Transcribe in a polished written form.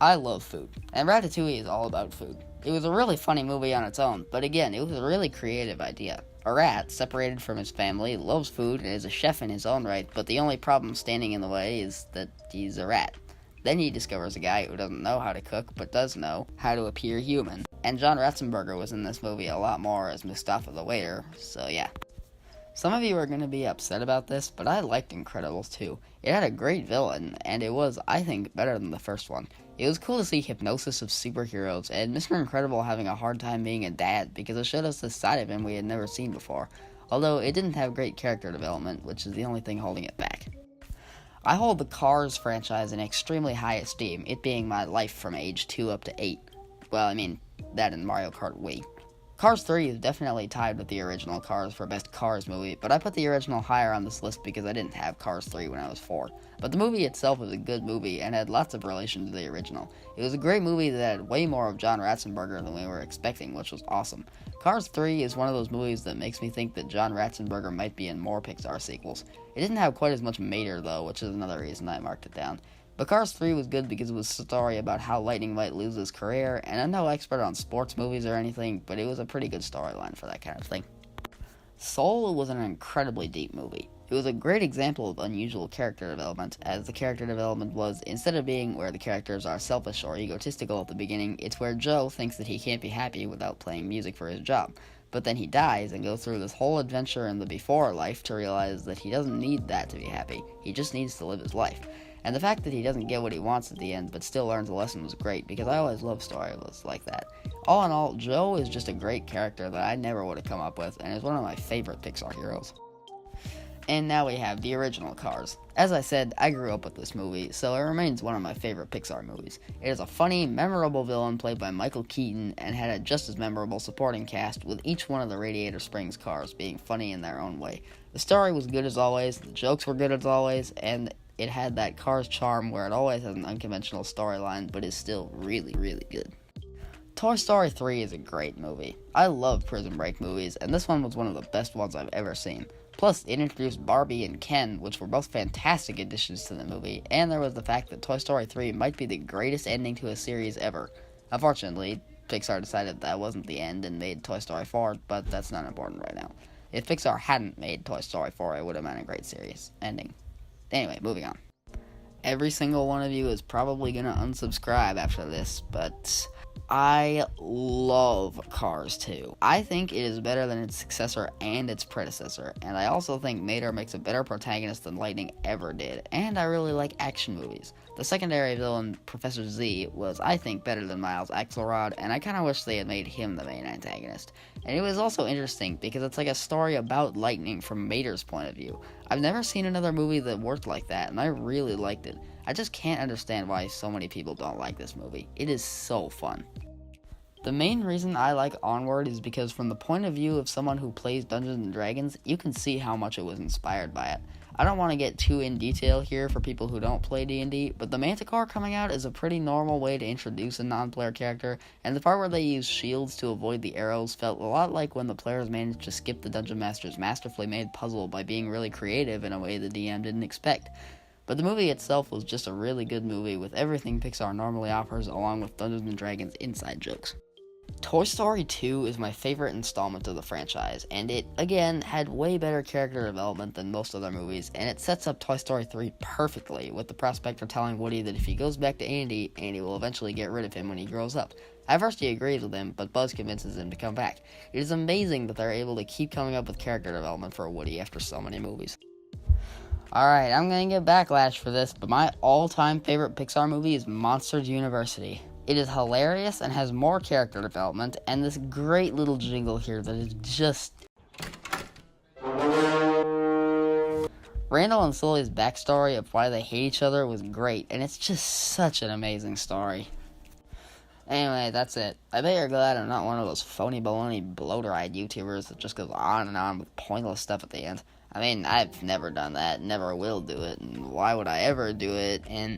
I love food, and Ratatouille is all about food. It was a really funny movie on its own, but again, it was a really creative idea. A rat, separated from his family, loves food and is a chef in his own right, but the only problem standing in the way is that he's a rat. Then he discovers a guy who doesn't know how to cook, but does know how to appear human. And John Ratzenberger was in this movie a lot more as Mustafa the waiter, so yeah. Some of you are going to be upset about this, but I liked Incredibles 2. It had a great villain, and it was, I think, better than the first one. It was cool to see hypnosis of superheroes, and Mr. Incredible having a hard time being a dad, because it showed us this side of him we had never seen before. Although, it didn't have great character development, which is the only thing holding it back. I hold the Cars franchise in extremely high esteem, it being my life from age 2 up to 8. Well, I mean, that and Mario Kart Wii. Cars 3 is definitely tied with the original Cars for best Cars movie, but I put the original higher on this list because I didn't have Cars 3 when I was 4. But the movie itself was a good movie and had lots of relation to the original. It was a great movie that had way more of John Ratzenberger than we were expecting, which was awesome. Cars 3 is one of those movies that makes me think that John Ratzenberger might be in more Pixar sequels. It didn't have quite as much Mater though, which is another reason I marked it down. But Cars 3 was good because it was a story about how Lightning might lose his career, and I'm no expert on sports movies or anything, but it was a pretty good storyline for that kind of thing. Soul was an incredibly deep movie. It was a great example of unusual character development, as the character development was, instead of being where the characters are selfish or egotistical at the beginning, it's where Joe thinks that he can't be happy without playing music for his job. But then he dies and goes through this whole adventure in the before life to realize that he doesn't need that to be happy, he just needs to live his life. And the fact that he doesn't get what he wants at the end but still learns a lesson was great, because I always love stories like that. All in all, Joe is just a great character that I never would have come up with, and is one of my favorite Pixar heroes. And now we have the original Cars. As I said, I grew up with this movie, so it remains one of my favorite Pixar movies. It is a funny, memorable villain played by Michael Keaton, and had a just as memorable supporting cast, with each one of the Radiator Springs cars being funny in their own way. The story was good as always, the jokes were good as always, and it had that Cars charm where it always has an unconventional storyline, but is still really, really good. Toy Story 3 is a great movie. I love Prison Break movies, and this one was one of the best ones I've ever seen. Plus, it introduced Barbie and Ken, which were both fantastic additions to the movie, and there was the fact that Toy Story 3 might be the greatest ending to a series ever. Unfortunately, Pixar decided that wasn't the end and made Toy Story 4, but that's not important right now. If Pixar hadn't made Toy Story 4, it would have been a great series ending. Anyway, moving on. Every single one of you is probably going to unsubscribe after this, but I love Cars 2. I think it is better than its successor and its predecessor, and I also think Mater makes a better protagonist than Lightning ever did, and I really like action movies. The secondary villain, Professor Z, was, I think, better than Miles Axelrod, and I kind of wish they had made him the main antagonist. And it was also interesting, because it's like a story about Lightning from Mater's point of view. I've never seen another movie that worked like that, and I really liked it. I just can't understand why so many people don't like this movie. It is so fun. The main reason I like Onward is because from the point of view of someone who plays Dungeons & Dragons, you can see how much it was inspired by it. I don't want to get too in detail here for people who don't play D&D, but the Manticore coming out is a pretty normal way to introduce a non-player character, and the part where they use shields to avoid the arrows felt a lot like when the players managed to skip the Dungeon Master's masterfully made puzzle by being really creative in a way the DM didn't expect. But the movie itself was just a really good movie with everything Pixar normally offers, along with Dungeons & Dragons inside jokes. Toy Story 2 is my favorite installment of the franchise, and it, again, had way better character development than most other movies, and it sets up Toy Story 3 perfectly, with the prospect of telling Woody that if he goes back to Andy, Andy will eventually get rid of him when he grows up. At first he agrees with him, but Buzz convinces him to come back. It is amazing that they're able to keep coming up with character development for Woody after so many movies. Alright, I'm gonna get backlash for this, but my all-time favorite Pixar movie is Monsters University. It is hilarious and has more character development, and this great little jingle here that is just... Randall and Sully's backstory of why they hate each other was great, and it's just such an amazing story. Anyway, that's it. I bet you're glad I'm not one of those phony baloney bloater-eyed YouTubers that just goes on and on with pointless stuff at the end. I mean, I've never done that, never will do it, and why would I ever do it, and